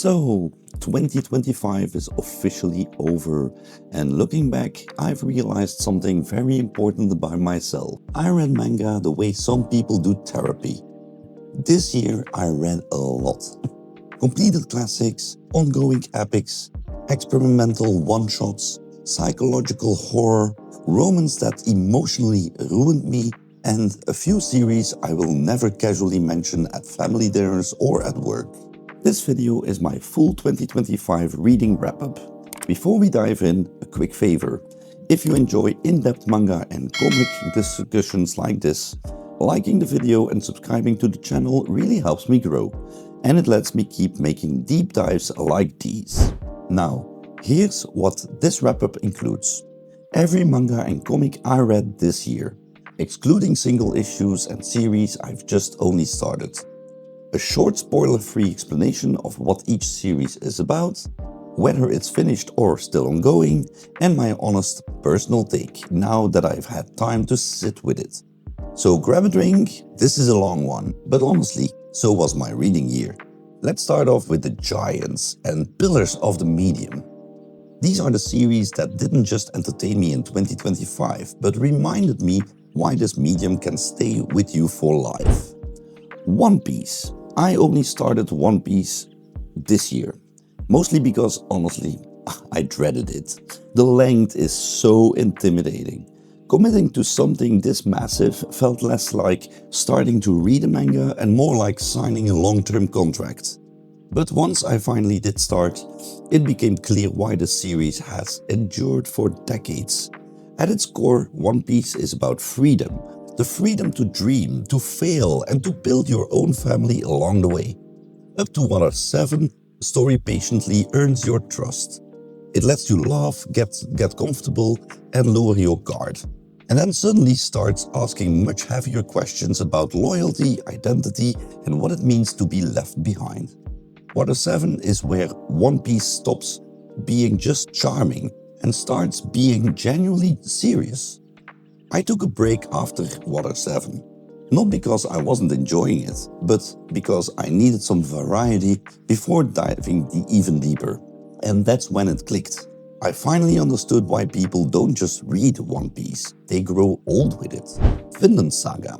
So, 2025 is officially over, and looking back, I've realized something very important about myself. I read manga the way some people do therapy. This year, I read a lot. Completed classics, ongoing epics, experimental one-shots, psychological horror, romance that emotionally ruined me, and a few series I will never casually mention at family dinners or at work. This video is my full 2025 reading wrap-up. Before we dive in, a quick favor. If you enjoy in-depth manga and comic discussions like this, liking the video and subscribing to the channel really helps me grow, and it lets me keep making deep dives like these. Now, here's what this wrap-up includes. Every manga and comic I read this year, excluding single issues and series I've just only started. A short spoiler-free explanation of what each series is about, whether it's finished or still ongoing, and my honest personal take now that I've had time to sit with it. So grab a drink, this is a long one, but honestly, so was my reading year. Let's start off with the giants and pillars of the medium. These are the series that didn't just entertain me in 2025, but reminded me why this medium can stay with you for life. One Piece. I only started One Piece this year, mostly because honestly, I dreaded it. The length is so intimidating. Committing to something this massive felt less like starting to read a manga and more like signing a long-term contract. But once I finally did start, it became clear why the series has endured for decades. At its core, One Piece is about freedom. The freedom to dream, to fail, and to build your own family along the way. Up to Water 7, the story patiently earns your trust. It lets you laugh, get comfortable, and lower your guard. And then suddenly starts asking much heavier questions about loyalty, identity, and what it means to be left behind. Water 7 is where One Piece stops being just charming and starts being genuinely serious. I took a break after Water 7, not because I wasn't enjoying it, but because I needed some variety before diving even deeper. And that's when it clicked. I finally understood why people don't just read One Piece, they grow old with it. Vinland Saga.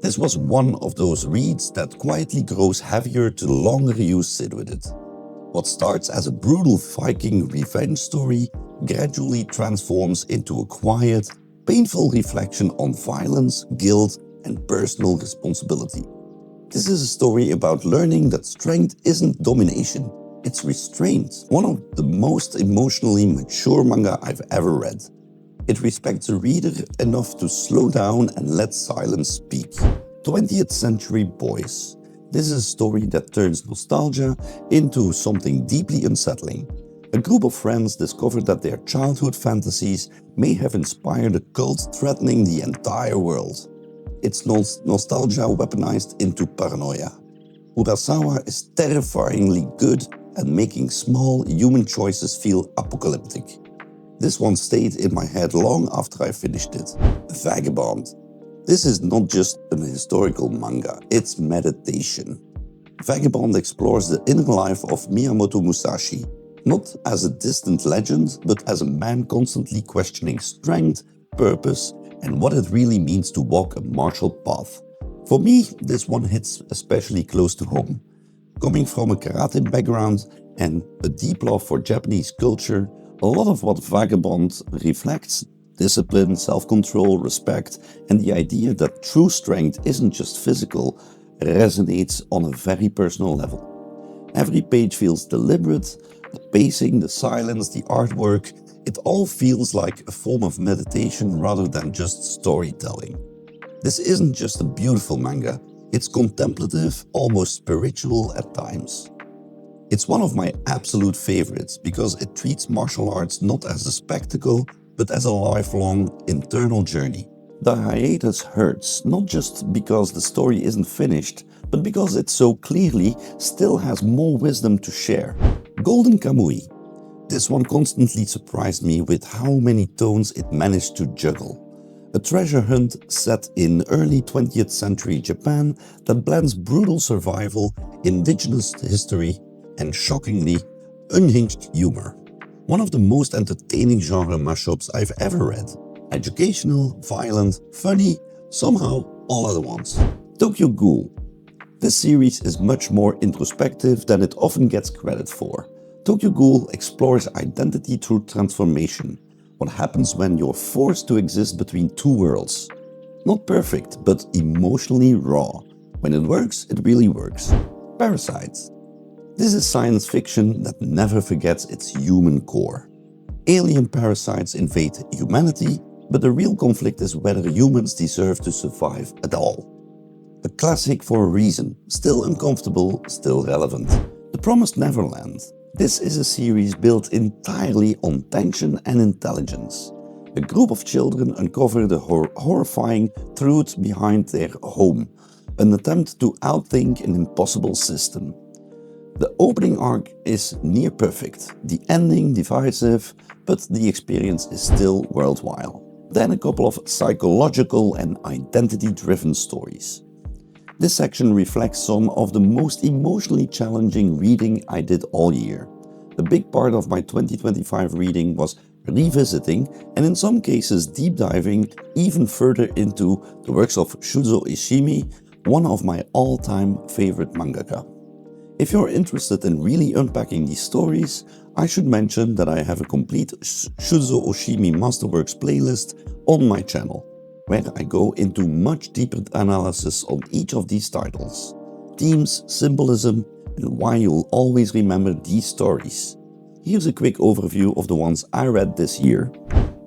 This was one of those reads that quietly grows heavier the longer you sit with it. What starts as a brutal Viking revenge story gradually transforms into a quiet, painful reflection on violence, guilt, and personal responsibility. This is a story about learning that strength isn't domination, it's restraint. One of the most emotionally mature manga I've ever read. It respects the reader enough to slow down and let silence speak. 20th Century Boys. This is a story that turns nostalgia into something deeply unsettling. A group of friends discover that their childhood fantasies may have inspired a cult threatening the entire world. It's nostalgia weaponized into paranoia. Urasawa is terrifyingly good at making small human choices feel apocalyptic. This one stayed in my head long after I finished it. Vagabond. This is not just an historical manga, it's meditation. Vagabond explores the inner life of Miyamoto Musashi, not as a distant legend, but as a man constantly questioning strength, purpose, and what it really means to walk a martial path. For me, this one hits especially close to home. Coming from a karate background and a deep love for Japanese culture, a lot of what Vagabond reflects, discipline, self-control, respect, and the idea that true strength isn't just physical, resonates on a very personal level. Every page feels deliberate. The pacing, the silence, the artwork, it all feels like a form of meditation rather than just storytelling. This isn't just a beautiful manga, it's contemplative, almost spiritual at times. It's one of my absolute favorites because it treats martial arts not as a spectacle, but as a lifelong internal journey. The hiatus hurts, not just because the story isn't finished, but because it so clearly still has more wisdom to share. Golden Kamuy. This one constantly surprised me with how many tones it managed to juggle. A treasure hunt set in early 20th century Japan that blends brutal survival, indigenous history, and shockingly unhinged humor. One of the most entertaining genre mashups I've ever read. Educational, violent, funny, somehow all at once. Tokyo Ghoul. This series is much more introspective than it often gets credit for. Tokyo Ghoul explores identity through transformation. What happens when you're forced to exist between two worlds. Not perfect, but emotionally raw. When it works, it really works. Parasites. This is science fiction that never forgets its human core. Alien parasites invade humanity, but the real conflict is whether humans deserve to survive at all. A classic for a reason, still uncomfortable, still relevant. The Promised Neverland. This is a series built entirely on tension and intelligence. A group of children uncover the horrifying truth behind their home, an attempt to outthink an impossible system. The opening arc is near perfect, the ending divisive, but the experience is still worthwhile. Then a couple of psychological and identity-driven stories. This section reflects some of the most emotionally challenging reading I did all year. A big part of my 2025 reading was revisiting and in some cases deep diving even further into the works of Shuzo Ishimi, one of my all-time favorite mangaka. If you're interested in really unpacking these stories, I should mention that I have a complete Shuzo Ishimi Masterworks playlist on my channel, where I go into much deeper analysis on each of these titles, themes, symbolism, and why you'll always remember these stories. Here's a quick overview of the ones I read this year.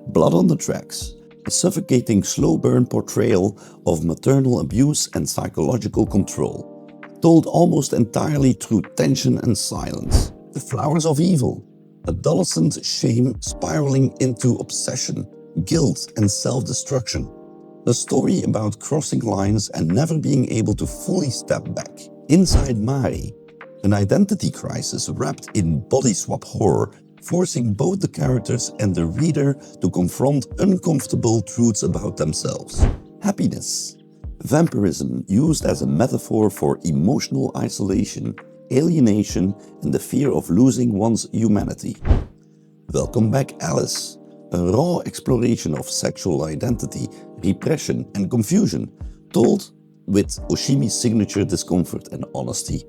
Blood on the Tracks, a suffocating slow burn portrayal of maternal abuse and psychological control, told almost entirely through tension and silence. The Flowers of Evil, adolescent shame spiraling into obsession, guilt and self-destruction. A story about crossing lines and never being able to fully step back. Inside Mari, an identity crisis wrapped in body swap horror, forcing both the characters and the reader to confront uncomfortable truths about themselves. Happiness, vampirism used as a metaphor for emotional isolation, alienation, and the fear of losing one's humanity. Welcome Back, Alice, a raw exploration of sexual identity, repression, and confusion, told with Oshimi's signature discomfort and honesty.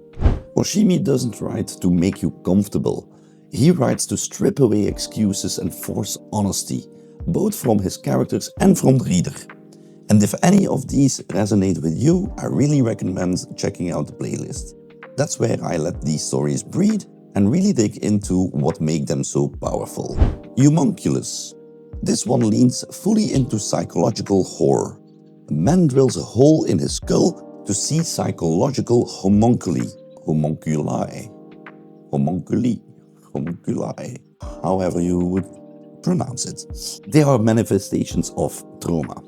Oshimi doesn't write to make you comfortable. He writes to strip away excuses and force honesty, both from his characters and from the reader. And if any of these resonate with you, I really recommend checking out the playlist. That's where I let these stories breathe and really dig into what makes them so powerful. Homunculus. This one leans fully into psychological horror. A man drills a hole in his skull to see psychological homunculi, however you would pronounce it. They are manifestations of trauma.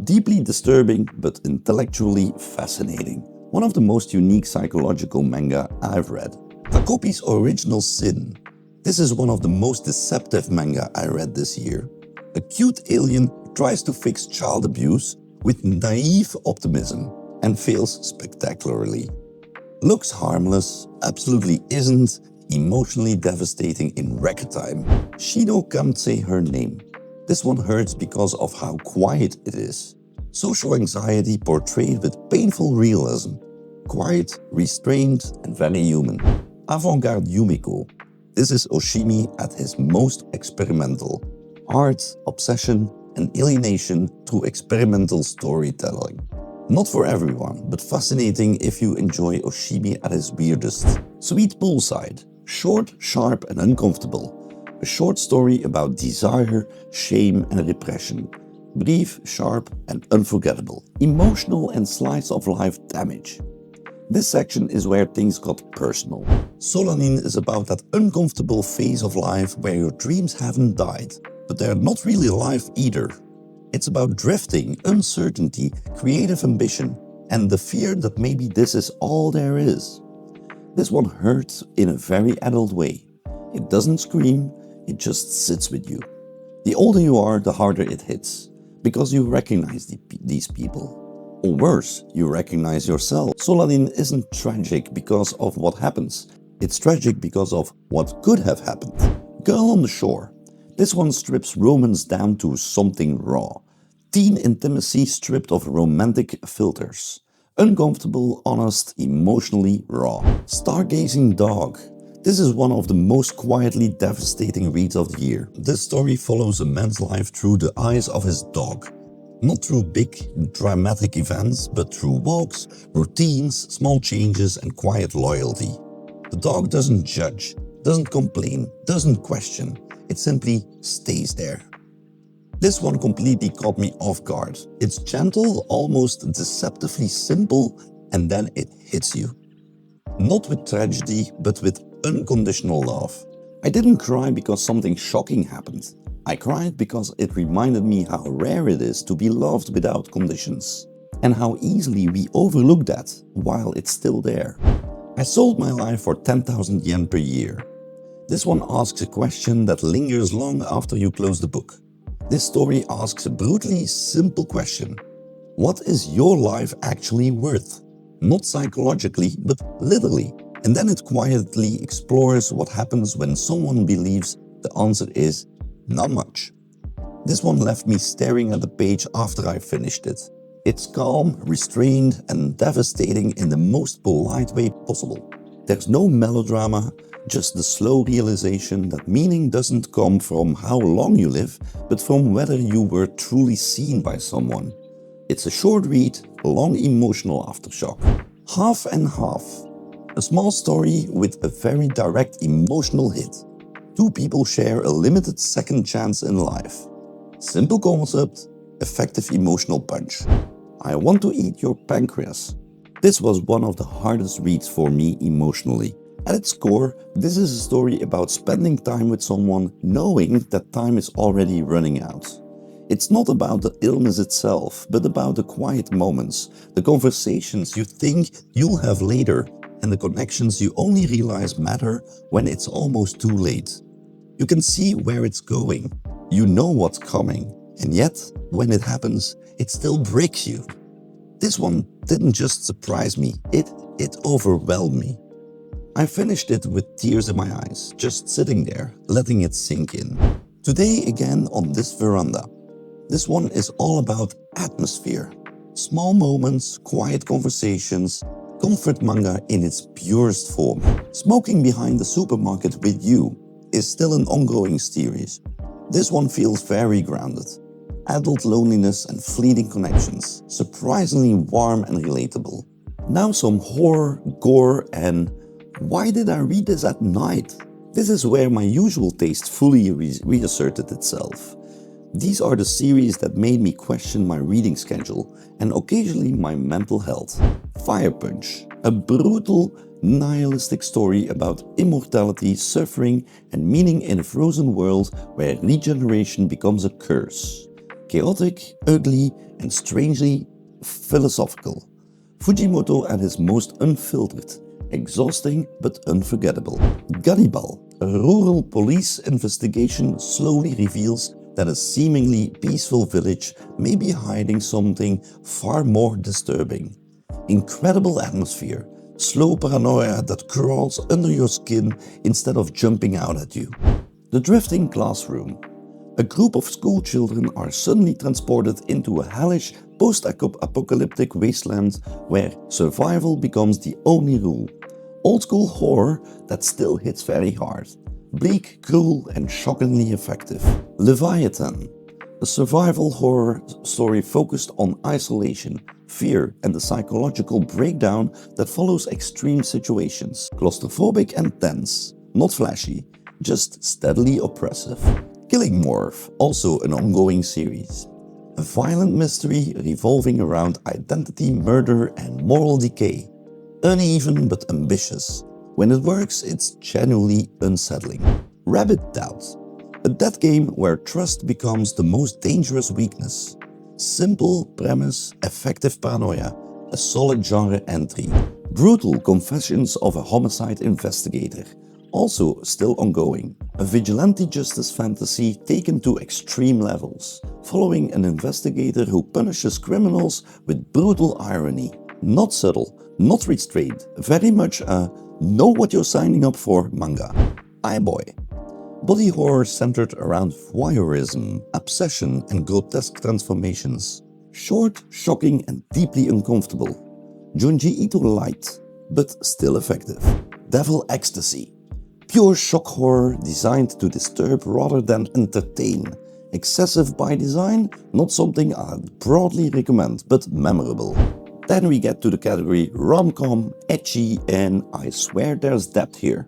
Deeply disturbing but intellectually fascinating. One of the most unique psychological manga I've read. Takopi's Original Sin. This is one of the most deceptive manga I read this year. A cute alien tries to fix child abuse with naive optimism and fails spectacularly. Looks harmless, absolutely isn't, emotionally devastating in record time. Shido can't say her name. This one hurts because of how quiet it is. Social anxiety portrayed with painful realism. Quiet, restrained, and very human. Avant-garde Yumiko. This is Oshimi at his most experimental. Art, obsession, and alienation through experimental storytelling. Not for everyone, but fascinating if you enjoy Oshimi at his weirdest. Sweet Poolside. Short, sharp, and uncomfortable. A short story about desire, shame, and repression. Brief, sharp, and unforgettable. Emotional and slice-of-life damage. This section is where things got personal. Solanin is about that uncomfortable phase of life where your dreams haven't died, but they're not really alive either. It's about drifting, uncertainty, creative ambition, and the fear that maybe this is all there is. This one hurts in a very adult way. It doesn't scream, it just sits with you. The older you are, the harder it hits, because you recognize these people. Or worse, you recognize yourself. Solanin isn't tragic because of what happens. It's tragic because of what could have happened. Girl on the Shore. This one strips romance down to something raw. Teen intimacy stripped of romantic filters. Uncomfortable, honest, emotionally raw. Stargazing Dog. This is one of the most quietly devastating reads of the year. This story follows a man's life through the eyes of his dog. Not through big, dramatic events, but through walks, routines, small changes, and quiet loyalty. The dog doesn't judge, doesn't complain, doesn't question. It simply stays there. This one completely caught me off guard. It's gentle, almost deceptively simple, and then it hits you. Not with tragedy, but with unconditional love. I didn't cry because something shocking happened. I cried because it reminded me how rare it is to be loved without conditions, and how easily we overlook that while it's still there. I sold my life for 10,000 yen per year. This one asks a question that lingers long after you close the book. This story asks a brutally simple question. What is your life actually worth? Not psychologically, but literally. And then it quietly explores what happens when someone believes the answer is not much. This one left me staring at the page after I finished it. It's calm, restrained, and devastating in the most polite way possible. There's no melodrama, just the slow realization that meaning doesn't come from how long you live, but from whether you were truly seen by someone. It's a short read, a long emotional aftershock. Half and Half. A small story with a very direct emotional hit. Two people share a limited second chance in life. Simple concept, effective emotional punch. I Want to Eat Your Pancreas. This was one of the hardest reads for me emotionally. At its core, this is a story about spending time with someone knowing that time is already running out. It's not about the illness itself, but about the quiet moments, the conversations you think you'll have later, and the connections you only realize matter when it's almost too late. You can see where it's going. You know what's coming. And yet, when it happens, it still breaks you. This one didn't just surprise me, it overwhelmed me. I finished it with tears in my eyes, just sitting there, letting it sink in. Today again on this veranda. This one is all about atmosphere. Small moments, quiet conversations, comfort manga in its purest form. Smoking Behind the Supermarket with You is still an ongoing series. This one feels very grounded. Adult loneliness and fleeting connections, surprisingly warm and relatable. Now some horror, gore, and why did I read this at night? This is where my usual taste fully reasserted itself. These are the series that made me question my reading schedule and occasionally my mental health. Fire Punch, a brutal, nihilistic story about immortality, suffering, and meaning in a frozen world where regeneration becomes a curse. Chaotic, ugly, and strangely philosophical. Fujimoto at his most unfiltered, exhausting but unforgettable. Gannibal, a rural police investigation slowly reveals that a seemingly peaceful village may be hiding something far more disturbing. Incredible atmosphere, slow paranoia that crawls under your skin instead of jumping out at you. The Drifting Classroom. A group of school children are suddenly transported into a hellish post-apocalyptic wasteland where survival becomes the only rule. Old school horror that still hits very hard. Bleak, cruel, and shockingly effective. Leviathan. A survival horror story focused on isolation, fear, and the psychological breakdown that follows extreme situations. Claustrophobic and tense. Not flashy, just steadily oppressive. Killing Morph, also an ongoing series. A violent mystery revolving around identity, murder, and moral decay. Uneven but ambitious. When it works, it's genuinely unsettling. Rabbit Doubt. A death game where trust becomes the most dangerous weakness. Simple premise, effective paranoia. A solid genre entry. Brutal Confessions of a Homicide Investigator. Also still ongoing. A vigilante justice fantasy taken to extreme levels, following an investigator who punishes criminals with brutal irony. Not subtle, not restrained, very much a Know what you're signing up for, manga. Aye boy. Body horror centered around voyeurism, obsession and grotesque transformations. Short, shocking and deeply uncomfortable. Junji Ito light, but still effective. Devil Ecstasy. Pure shock horror designed to disturb rather than entertain. Excessive by design, not something I'd broadly recommend, but memorable. Then we get to the category Romcom, Ecchi, and I swear there's depth here.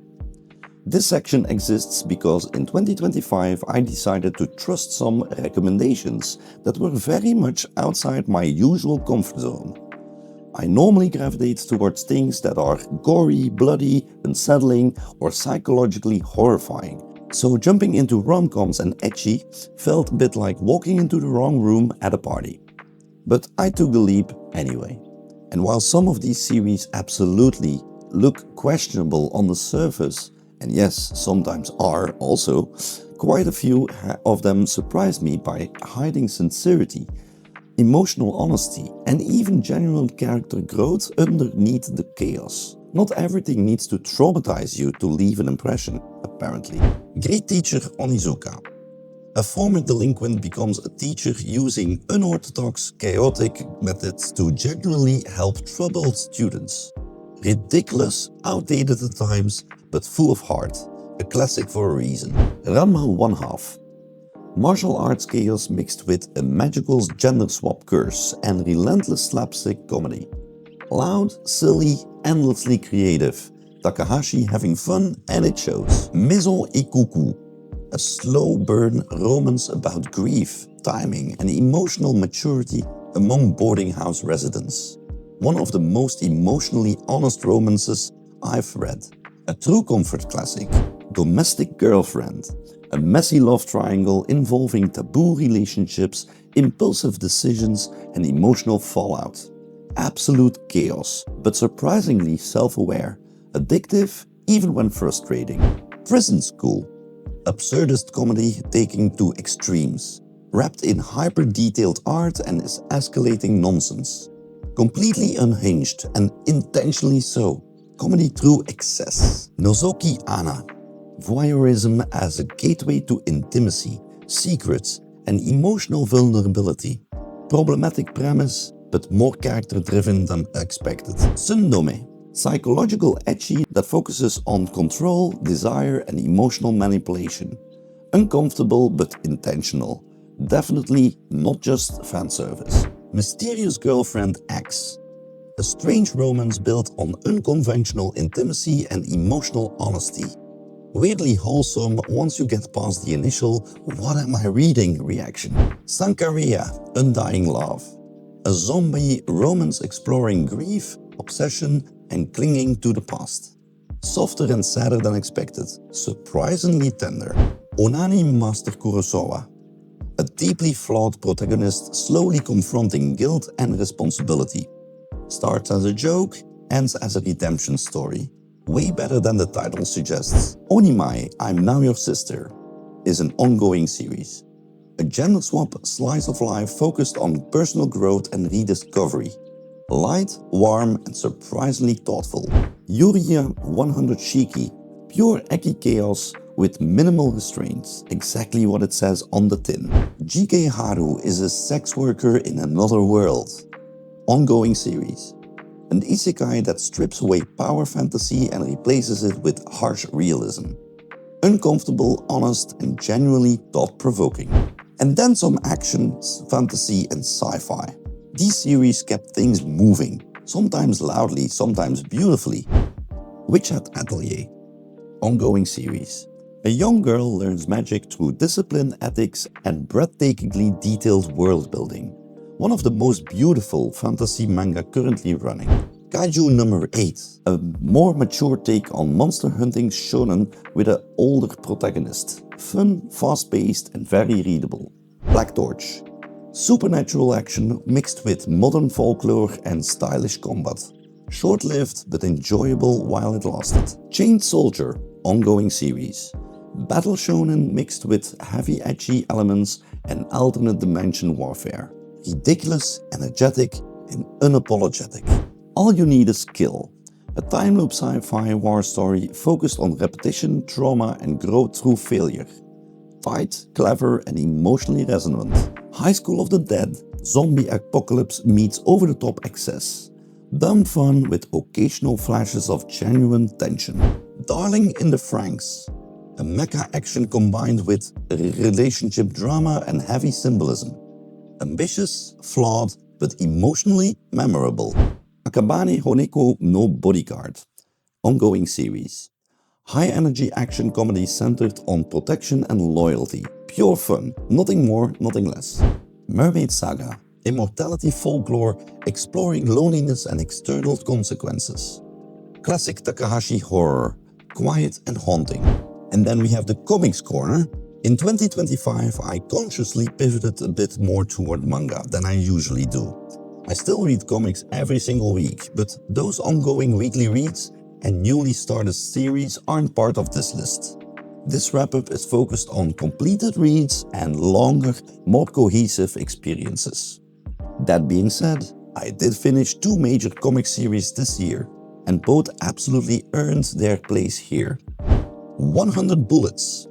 This section exists because in 2025 I decided to trust some recommendations that were very much outside my usual comfort zone. I normally gravitate towards things that are gory, bloody, unsettling, or psychologically horrifying. So jumping into rom-coms and ecchi felt a bit like walking into the wrong room at a party. But I took the leap anyway. And while some of these series absolutely look questionable on the surface, and yes, sometimes are also, quite a few of them surprised me by hiding sincerity, emotional honesty, and even genuine character growth underneath the chaos. Not everything needs to traumatize you to leave an impression, apparently. Great Teacher Onizuka. A former delinquent becomes a teacher using unorthodox, chaotic methods to genuinely help troubled students. Ridiculous, outdated at times, but full of heart. A classic for a reason. Ranma One Half. Martial arts chaos mixed with a magical gender swap curse and relentless slapstick comedy. Loud, silly, endlessly creative. Takahashi having fun and it shows. Maison Ikuku. A slow burn romance about grief, timing and emotional maturity among boarding house residents. One of the most emotionally honest romances I've read. A true comfort classic. Domestic Girlfriend. A messy love triangle involving taboo relationships, impulsive decisions and emotional fallout. Absolute chaos, but surprisingly self-aware. Addictive, even when frustrating. Prison School. Absurdist comedy taking to extremes. Wrapped in hyper-detailed art and is escalating nonsense. Completely unhinged and intentionally so. Comedy through excess. Nozoki Ana. Voyeurism as a gateway to intimacy, secrets, and emotional vulnerability. Problematic premise, but more character-driven than expected. Sundome. Psychological ecchi that focuses on control, desire, and emotional manipulation. Uncomfortable but intentional. Definitely not just fan service. Mysterious Girlfriend X. A strange romance built on unconventional intimacy and emotional honesty. Weirdly wholesome once you get past the initial "what am I reading" reaction. Sankaria, Undying Love. A zombie romance exploring grief, obsession and clinging to the past. Softer and sadder than expected, surprisingly tender. Onani Master Kurosawa. A deeply flawed protagonist slowly confronting guilt and responsibility. Starts as a joke, ends as a redemption story. Way better than the title suggests. Onimai, I'm Now Your Sister is an ongoing series. A gender swap slice of life focused on personal growth and rediscovery. Light, warm and surprisingly thoughtful. Yuria 100 Shiki. Pure Ecchi chaos with minimal restraints. Exactly what it says on the tin. GK Haru is a sex worker in another world. Ongoing series. An isekai that strips away power fantasy and replaces it with harsh realism. Uncomfortable, honest and genuinely thought-provoking. And then some action, fantasy and sci-fi. These series kept things moving, sometimes loudly, sometimes beautifully. Witch Hat Atelier. Ongoing series. A young girl learns magic through discipline, ethics and breathtakingly detailed world building. One of the most beautiful fantasy manga currently running. Kaiju number 8. A more mature take on monster hunting shonen with an older protagonist. Fun, fast-paced and very readable. Black Torch. Supernatural action mixed with modern folklore and stylish combat. Short-lived but enjoyable while it lasted. Chained Soldier. Ongoing series. Battle shonen mixed with heavy ecchi elements and alternate dimension warfare. Ridiculous, energetic and unapologetic. All you need is skill. A time loop sci-fi war story focused on repetition, trauma and growth through failure. Tight, clever and emotionally resonant. High School of the Dead, zombie apocalypse meets over-the-top excess. Dumb fun with occasional flashes of genuine tension. Darling in the Franxx, a mecha action combined with relationship drama and heavy symbolism. Ambitious, flawed, but emotionally memorable. Akabane Honeko no Bodyguard, ongoing series. High-energy action comedy centered on protection and loyalty. Pure fun, nothing more, nothing less. Mermaid Saga, immortality folklore exploring loneliness and external consequences. Classic Takahashi horror, quiet and haunting. And then we have the Comics Corner. In 2025, I consciously pivoted a bit more toward manga than I usually do. I still read comics every single week, but those ongoing weekly reads and newly started series aren't part of this list. This wrap-up is focused on completed reads and longer, more cohesive experiences. That being said, I did finish 2 major comic series this year, and both absolutely earned their place here. 100 Bullets,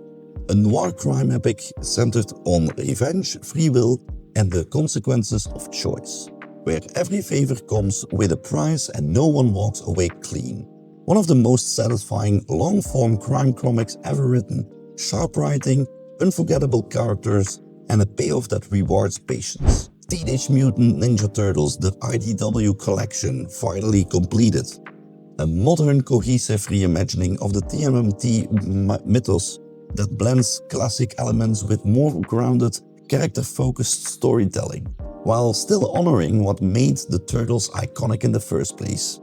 a noir crime epic centered on revenge, free will, and the consequences of choice, where every favor comes with a price and no one walks away clean. One of the most satisfying long-form crime comics ever written, sharp writing, unforgettable characters, and a payoff that rewards patience. Teenage Mutant Ninja Turtles, the IDW collection, finally completed. A modern, cohesive reimagining of the TMNT mythos that blends classic elements with more grounded, character-focused storytelling, while still honoring what made the Turtles iconic in the first place.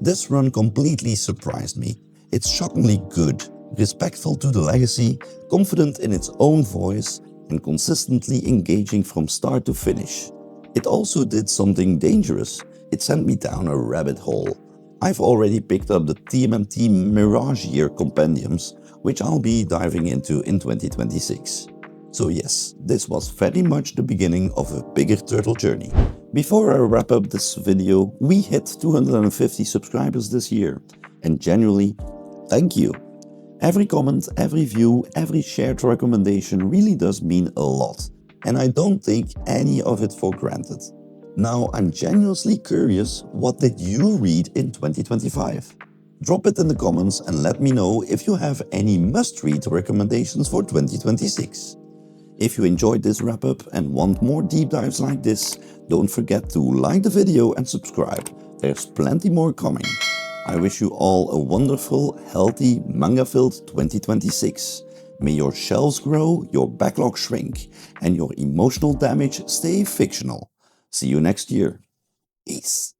This run completely surprised me. It's shockingly good, respectful to the legacy, confident in its own voice, and consistently engaging from start to finish. It also did something dangerous. It sent me down a rabbit hole. I've already picked up the TMNT Mirage Year compendiums, which I'll be diving into in 2026. So yes, this was very much the beginning of a bigger turtle journey. Before I wrap up this video, we hit 250 subscribers this year, and genuinely, thank you. Every comment, every view, every shared recommendation really does mean a lot, and I don't take any of it for granted. Now I'm genuinely curious, what did you read in 2025? Drop it in the comments and let me know if you have any must-read recommendations for 2026. If you enjoyed this wrap-up and want more deep dives like this, don't forget to like the video and subscribe. There's plenty more coming. I wish you all a wonderful, healthy, manga-filled 2026. May your shelves grow, your backlog shrink, and your emotional damage stay fictional. See you next year. Peace.